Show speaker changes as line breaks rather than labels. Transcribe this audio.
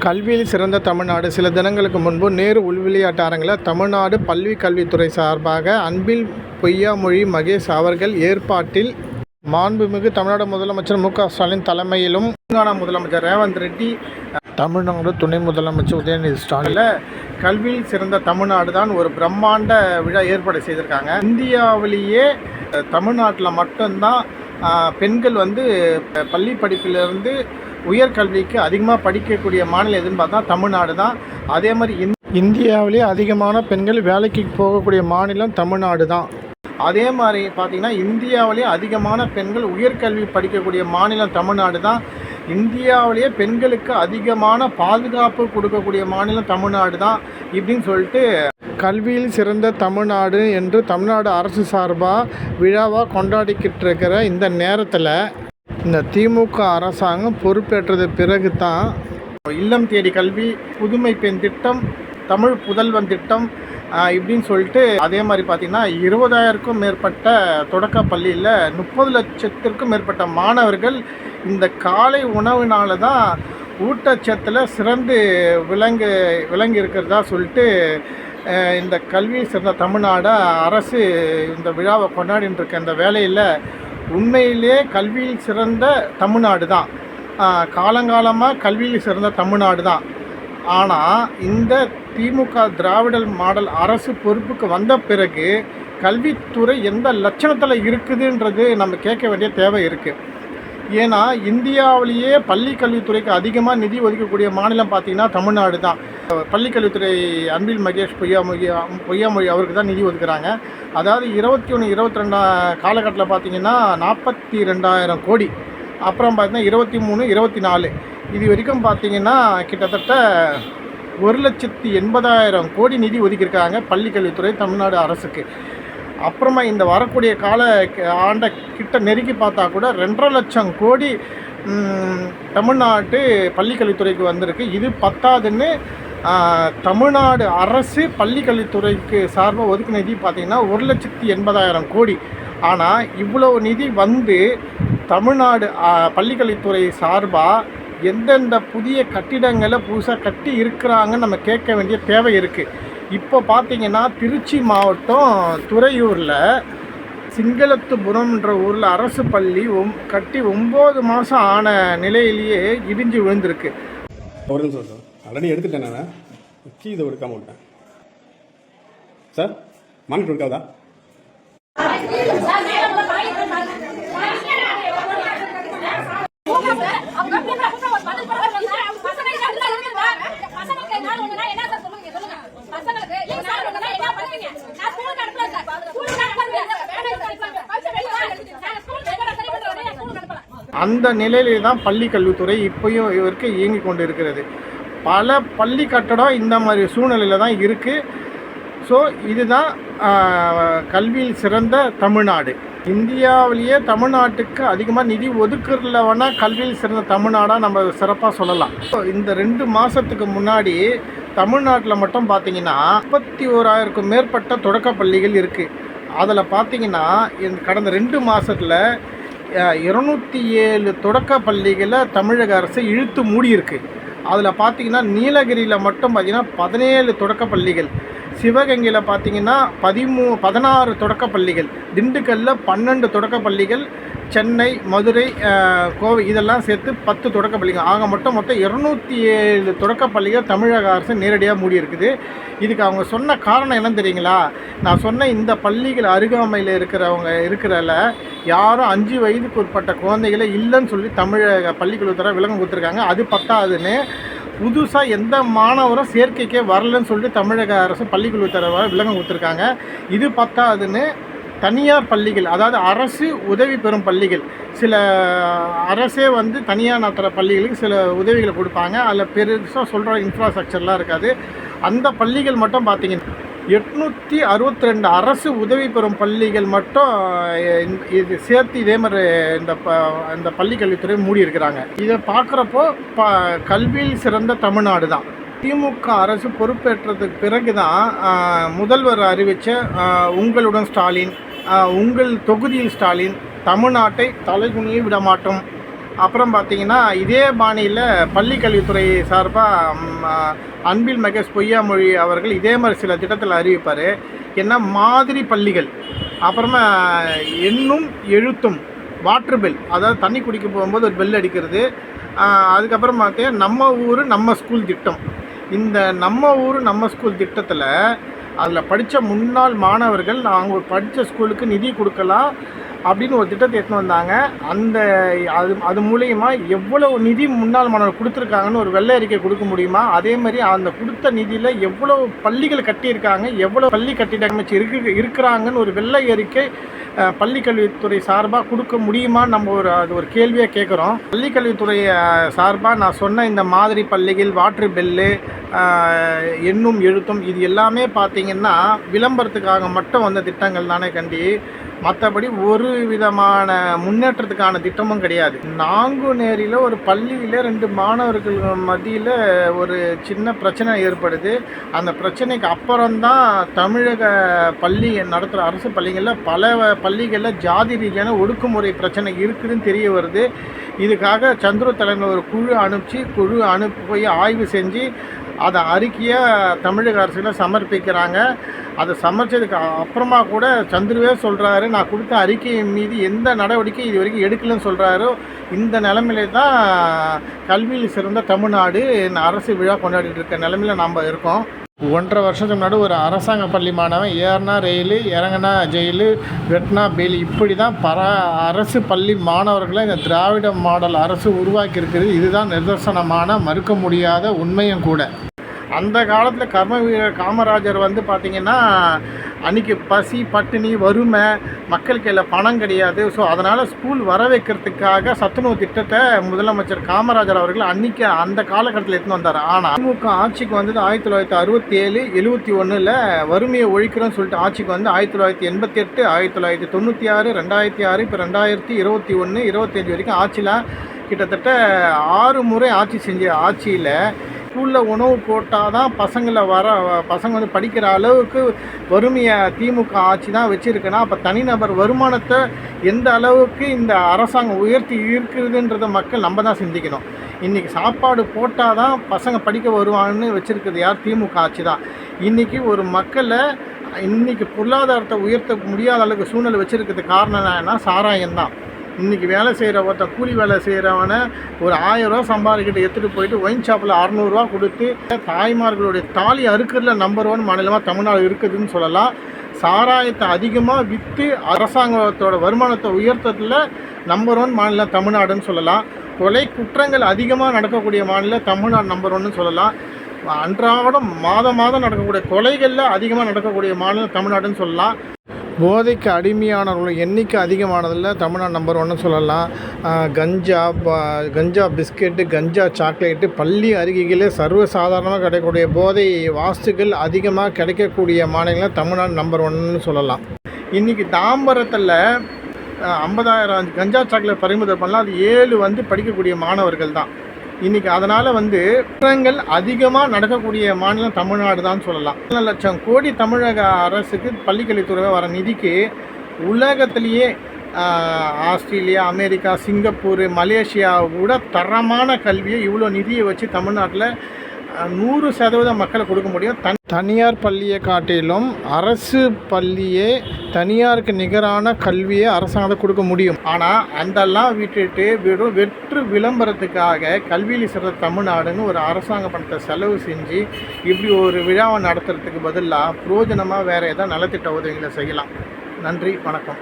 கல்வியில் சிறந்த தமிழ்நாடு. சில தினங்களுக்கு முன்பு நேரு உள்விளையாட்டு அரங்கில் தமிழ்நாடு பள்ளி கல்வித்துறை சார்பாக அன்பில் பொய்யாமொழி மகேஷ் அவர்கள் ஏற்பாட்டில் மாண்புமிகு தமிழ்நாடு முதலமைச்சர் மு.க.ஸ்டாலின் தலைமையிலும் தெலுங்கானா முதலமைச்சர் ரேவந்த் ரெட்டி, தமிழ்நாடு துணை முதலமைச்சர் உதயநிதி ஸ்டாலின் கல்வியில் சிறந்த தமிழ்நாடு தான் ஒரு பிரம்மாண்ட விழா ஏற்பாடு செய்திருக்காங்க. இந்தியாவிலேயே தமிழ்நாட்டில் மட்டும்தான் பெண்கள் பள்ளி படிப்பிலிருந்து உயர்கல்விக்கு அதிகமாக படிக்கக்கூடிய மாநிலம் எதுன்னு பார்த்தா தமிழ்நாடு தான். அதே மாதிரி இந்தியாவிலேயே அதிகமான பெண்கள் வேலைக்கு போகக்கூடிய மாநிலம் தமிழ்நாடு தான். அதே மாதிரி பார்த்திங்கன்னா இந்தியாவிலேயே அதிகமான பெண்கள் உயர்கல்வி படிக்கக்கூடிய மாநிலம் தமிழ்நாடு தான். இந்தியாவிலேயே பெண்களுக்கு அதிகமான பாதுகாப்பு கொடுக்கக்கூடிய மாநிலம் தமிழ்நாடு தான். இப்படின்னு சொல்லிட்டு கல்வியில் சிறந்த தமிழ்நாடு என்று தமிழ்நாடு அரசு சார்பாக விழாவாக கொண்டாடிக்கிட்டு இருக்கிற இந்த நேரத்தில் இந்த திமுக அரசாங்கம் பொறுப்பேற்றது பிறகு தான் இல்லம் தேடி கல்வி, புதுமை பெண் திட்டம், தமிழ் புதல்வன் திட்டம் இப்படின்னு சொல்லிட்டு அதே மாதிரி பார்த்திங்கன்னா 20,000க்கும் மேற்பட்ட தொடக்க பள்ளியில் 30 லட்சத்திற்கும் மேற்பட்ட மாணவர்கள் இந்த காலை உணவுனால தான் ஊட்டச்சத்தில் சிறந்து விளங்கி இருக்கிறதா சொல்லிட்டு இந்த கல்வி சிறந்த தமிழ்நாடு அரசு இந்த விழாவை கொண்டாடின்னு இருக்க இந்த வேலையில் உண்மையிலே கல்வியில் சிறந்த தமிழ்நாடு தான். காலங்காலமாக கல்வியில் சிறந்த தமிழ்நாடு தான். ஆனால் இந்த திமுக திராவிட மாடல் அரசு பொறுப்புக்கு வந்த பிறகு கல்வித்துறை எந்த லட்சணத்தில் இருக்குதுன்றது நம்ம கேட்க வேண்டிய தேவை இருக்குது. ஏன்னா இந்தியாவிலேயே பள்ளி கல்வித்துறைக்கு அதிகமாக நிதி ஒதுக்கக்கூடிய மாநிலம் பார்த்திங்கன்னா தமிழ்நாடு தான். பள்ளிக்கல்வித்துறை அன்பில் மகேஷ் பொய்யாமொழி அவருக்கு தான் நிதி ஒதுக்குறாங்க. அதாவது 21-22 காலகட்டத்தில் பார்த்திங்கன்னா 42,000 கோடி, அப்புறம் பார்த்திங்கன்னா 23, 24 இது வரைக்கும் பார்த்திங்கன்னா கிட்டத்தட்ட 1,80,000 கோடி நிதி ஒதுக்கியிருக்காங்க பள்ளிக்கல்வித்துறை தமிழ்நாடு அரசுக்கு. அப்புறமா இந்த வரக்கூடிய ஆண்டை கிட்ட நெருக்கி பார்த்தா கூட 2.5 லட்சம் கோடி தமிழ்நாட்டு பள்ளிக்கல்வித்துறைக்கு வந்திருக்கு. இது பத்தாதுன்னு தமிழ்நாடு அரசு பள்ளிக்கல்வித்துறைக்கு சார்பாக ஒதுக்கு நிதி பார்த்திங்கன்னா 1,80,000 கோடி. ஆனால் இவ்வளவு நிதி தமிழ்நாடு பள்ளிக்கல்வித்துறை சார்பாக எந்தெந்த புதிய கட்டிடங்களை புதுசாக கட்டி இருக்கிறாங்கன்னு நம்ம கேட்க வேண்டிய தேவை இருக்குது. இப்போ பார்த்திங்கன்னா திருச்சி மாவட்டம் துறையூரில் சிங்களத்துபுரம்ன்ற ஊரில் அரசு பள்ளி கட்டி 9 மாதம் ஆன நிலையிலேயே இடிஞ்சு விழுந்திருக்கு.
ஒரு நிமிஷம் சார், ஆல்ரெடி எடுத்துட்டேன். நான் கீ இதை எடுக்காமல் விட்டேன் சார். மானிட்டர் இருக்காதா?
அந்த நிலையிலே தான் பள்ளி கல்வித்துறை இப்போயும் இவருக்கு இயங்கி கொண்டு இருக்கிறது. பல பள்ளி கட்டடம் இந்த மாதிரி சூழ்நிலையில் தான் இருக்குது. ஸோ இதுதான் கல்வியில் சிறந்த தமிழ்நாடு. இந்தியாவிலேயே தமிழ்நாட்டுக்கு அதிகமாக நிதி ஒதுக்குறதுல வேணால் கல்வியில் சிறந்த தமிழ்நாடாக நம்ம சிறப்பாக சொல்லலாம். இந்த 2 மாதத்துக்கு முன்னாடி தமிழ்நாட்டில் மட்டும் பார்த்திங்கன்னா 31,000க்கும் மேற்பட்ட தொடக்க பள்ளிகள் இருக்குது. அதில் பார்த்திங்கன்னா கடந்த 2 மாதத்தில் 207 தொடக்க பள்ளிகளை தமிழக அரசு இழுத்து மூடியிருக்கு. அதில் பார்த்திங்கன்னா நீலகிரியில் மட்டும் பார்த்திங்கன்னா 17 தொடக்க பள்ளிகள், சிவகங்கையில் பார்த்திங்கன்னா 16 தொடக்க பள்ளிகள், திண்டுக்கல்லில் 12 தொடக்க பள்ளிகள், சென்னை, மதுரை, கோவை இதெல்லாம் சேர்த்து 10 தொடக்க பள்ளிகள், ஆக மொத்தம் 207 தொடக்க பள்ளிகள் தமிழக அரசு நேரடியாக மூடி இருக்குது. இதுக்கு அவங்க சொன்ன காரணம் என்னன்னு தெரியுங்களா? நான் சொன்ன இந்த பள்ளிகள் அருகாமையில் இருக்கிறல யாரும் 5 வயதுக்கு உட்பட்ட குழந்தைகளை இல்லைன்னு சொல்லி தமிழக பள்ளிக்கல்வித்துறை விளக்கம் கொடுத்துருக்காங்க. அது பத்தாதுன்னு புதுசாக எந்த மாணவரும் சேர்க்கைக்கே வரலன்னு சொல்லிட்டு தமிழக அரசு பள்ளிக்கல்வித்துறை விளக்கம் கொடுத்துருக்காங்க. இது பத்தாதுன்னு தனியார் பள்ளிகள், அதாவது அரசு உதவி பெறும் பள்ளிகள், சில அரசே தனியார் நடத்துகிற பள்ளிகளுக்கு சில உதவிகளை கொடுப்பாங்க. அதில் பெருசாக சொல்கிற இன்ஃப்ராஸ்ட்ரக்சர்லாம் இருக்காது. அந்த பள்ளிகள் மட்டும் பார்த்திங்கன்னா 862 அரசு உதவி பெறும் பள்ளிகள் மட்டும் இது சேர்த்து இதே மாதிரி இந்த பள்ளிக்கல்வித்துறை மூடி இருக்கிறாங்க. இதை பார்க்குறப்போ கல்வியில் சிறந்த தமிழ்நாடு தான். திமுக அரசு பொறுப்பேற்றதுக்கு பிறகு தான் முதல்வர் அறிவித்த உங்களுடன் ஸ்டாலின், உங்கள் தொகுதியில் ஸ்டாலின், தமிழ்நாட்டை தலைகுனியை விடமாட்டோம், அப்புறம் பார்த்திங்கன்னா இதே பாணியில் பள்ளி கல்வித்துறை சார்பாக அன்பில் மகேஷ் பொய்யாமொழி அவர்கள் இதே மாதிரி சில திட்டத்தில் அறிவிப்பார். என்ன மாதிரி பள்ளிகள், அப்புறமா எண்ணும் எழுத்தும், வாட்ரு பெல், அதாவது தண்ணி குடிக்க போகும்போது ஒரு பெல் அடிக்கிறது. அதுக்கப்புறம் பார்த்தீங்கன்னா நம்ம ஊர் நம்ம ஸ்கூல் திட்டம். இந்த நம்ம ஊர் நம்ம ஸ்கூல் திட்டத்தில் அதில் படித்த முன்னாள் மாணவர்கள் நாங்கள் படித்த ஸ்கூலுக்கு நிதி கொடுக்கலாம் அப்படின்னு ஒரு திட்டத்தை எடுத்துன்னு வந்தாங்க. அது மூலயமா எவ்வளோ நிதி முன்னாள் மாணவர் கொடுத்துருக்காங்கன்னு ஒரு வெள்ளை அறிக்கை கொடுக்க முடியுமா? அதே மாதிரி அந்த கொடுத்த நிதியில் எவ்வளோ பள்ளிகள் கட்டியிருக்காங்க, எவ்வளோ பள்ளி கட்டிட அமைச்சு இருக்கிறாங்கன்னு ஒரு வெள்ளை அறிக்கை பள்ளி கல்வித்துறை சார்பாக கொடுக்க முடியுமான்னு நம்ம அது ஒரு கேள்வியாக கேட்குறோம். பள்ளி கல்வித்துறை சார்பாக நான் சொன்ன இந்த மாதிரி பள்ளிகள், வாட்ரு பெல்லு, எண்ணும் எழுத்தும், இது எல்லாமே பார்த்திங்கன்னா விளம்பரத்துக்காக மட்டும் வந்த திட்டங்கள் தானே கண்டி, மற்றபடி ஒரு விதமான முன்னேற்றத்துக்கான திட்டமும் கிடையாது. நாங்குநேரியில் ஒரு பள்ளியில் 2 மாணவர்கள் மத்தியில் ஒரு சின்ன பிரச்சனை ஏற்படுது. அந்த பிரச்சனைக்கு அப்புறம்தான் தமிழக பள்ளி நடத்துகிற அரசு பள்ளிகளில் பல பள்ளிகளில் ஜாதி ரீதியான ஒடுக்குமுறை பிரச்சனை இருக்குதுன்னு தெரிய வருது. இதுக்காக சந்துரு தலைமையில் ஒரு குழு அனுப்பி போய் ஆய்வு செஞ்சு அதை அறிக்கையாக தமிழக அரசுல சமர்ப்பிக்கிறாங்க. அதை சமர்ப்பித்ததுக்கு அப்புறமா கூட சந்துருவே சொல்கிறாரு, நான் கொடுத்த அறிக்கையின் மீது எந்த நடவடிக்கை இது வரைக்கும் எடுக்கலன்னு சொல்கிறாரு. இந்த நிலைமையில தான் கல்வியில் சிறந்த தமிழ்நாடு அரசு விழா கொண்டாடிட்டு இருக்க நிலைமையில் நாம் இருக்கோம். 1.5 வருஷத்துக்கு முன்னாடி ஒரு அரசாங்க பள்ளி மாணவன் ஏறினா ரெயிலு, இறங்கினா ஜெயிலு, வெட்டினா பெயில், இப்படி தான் அரசு பள்ளி மாணவர்களை இந்த திராவிட மாடல் அரசு உருவாக்கி இருக்குது. இதுதான் நிதர்சனமான மறுக்க முடியாத உண்மையும் கூட. அந்த காலத்தில் கர்மவீரர் காமராஜர் பார்த்திங்கன்னா அன்றைக்கி பசி, பட்டினி, வறுமை, மக்கள் கையில் பணம் கிடையாது. ஸோ அதனால் ஸ்கூல் வர வைக்கிறதுக்காக சத்துணவு திட்டத்தை முதலமைச்சர் காமராஜர் அவர்கள் அன்றைக்கி அந்த காலகட்டத்தில் எடுத்துன்னு வந்தார். ஆனால் திமுக ஆட்சிக்கு வந்தது 1967, 71 வறுமையை ஒழிக்கிறோன்னு சொல்லிட்டு ஆட்சிக்கு வந்து 1988, 1996, 2006, இப்போ 2021, 25 வரைக்கும் ஆட்சியில் கிட்டத்தட்ட 6 முறை ஆட்சி செஞ்ச ஆட்சியில் ஸ்கூலில் உணவு போட்டால் தான் பசங்க படிக்கிற அளவுக்கு வறுமையை திமுக ஆட்சி தான் வச்சுருக்குன்னா, அப்போ தனிநபர் வருமானத்தை எந்த அளவுக்கு இந்த அரசாங்கம் உயர்த்தி இருக்குதுன்றதை மக்கள் நம்ம தான் சிந்திக்கணும். இன்றைக்கி சாப்பாடு போட்டால் தான் பசங்க படிக்க வருவான்னு வச்சுருக்குது யார்? திமுக ஆட்சி தான். இன்றைக்கி ஒரு மக்களை இன்றைக்கி பொருளாதாரத்தை உயர்த்த முடியாத அளவுக்கு சூழ்நிலை வச்சுருக்கிறது காரணம் என்னன்னா சாராயம்தான். இன்றைக்கி வேலை செய்கிற ஒருத்தன் கூலி வேலை செய்கிறவனை ஒரு 1000 ரூபா சம்பாதிக்கிட்டு எடுத்துகிட்டு போயிட்டு ஒயின் ஷாப்பில் 600 ரூபா கொடுத்து தாய்மார்களுடைய தாலி அறுக்கிறதுல நம்பர் 1 மாநிலமாக தமிழ்நாடு இருக்குதுன்னு சொல்லலாம். சாராயத்தை அதிகமாக விற்று அரசாங்கத்தோட வருமானத்தை உயர்த்ததில் நம்பர் 1 மாநிலம் தமிழ்நாடுன்னு சொல்லலாம். கொலை குற்றங்கள் அதிகமாக நடக்கக்கூடிய மாநிலம் தமிழ்நாடு நம்பர் 1ன்னு சொல்லலாம். அன்றாடம் மாதம் நடக்கக்கூடிய கொலைகளில் அதிகமாக நடக்கக்கூடிய மாநிலம் தமிழ்நாடுன்னு சொல்லலாம். போதைக்கு அடிமையானவர்கள் எண்ணிக்கை அதிகமானதில் தமிழ்நாடு நம்பர் 1ன்னு சொல்லலாம். கஞ்சா பிஸ்கெட்டு, கஞ்சா சாக்லேட்டு பள்ளி அருகிலே சர்வசாதாரணமாக கிடைக்கக்கூடிய போதை வாஸ்துகள் அதிகமாக கிடைக்கக்கூடிய மாநிலம் தமிழ்நாடு நம்பர் 1ன்னு சொல்லலாம். இன்றைக்கி தாம்பரத்தில் 50,000 கஞ்சா சாக்லேட் பறிமுதல் பண்ணலாம். அது 7 படிக்கக்கூடிய மாணவர்கள் தான். இன்றைக்கி அதனால் குற்றங்கள் அதிகமாக நடக்கக்கூடிய மாநிலம் தமிழ்நாடு தான் சொல்லலாம். 1 லட்சம் கோடி தமிழக அரசுக்கு பள்ளிக்கல்வித்துறை வர நிதிக்கு உலகத்திலேயே ஆஸ்திரேலியா, அமெரிக்கா, சிங்கப்பூர், மலேசியா கூட தரமான கல்வியை இவ்வளோ நிதியை வச்சு தமிழ்நாட்டில் 100% மக்களை கொடுக்க முடியும். தனியார் பள்ளியை காட்டிலும் அரசு பள்ளியே தனியாருக்கு நிகரான கல்வியை அரசாங்கத்தை கொடுக்க முடியும். ஆனால் அதெல்லாம் விட்டுட்டு வெற்று விளம்பரத்துக்காக கல்வியில் சிறந்த தமிழ்நாடுன்னு ஒரு அரசாங்க பணத்தை செலவு செஞ்சு இப்படி ஒரு விழாவை நடத்துறதுக்கு பதிலாக பிரயோஜனமாக வேறு ஏதாவது நலத்திட்ட உதவிகளை செய்யலாம். நன்றி, வணக்கம்.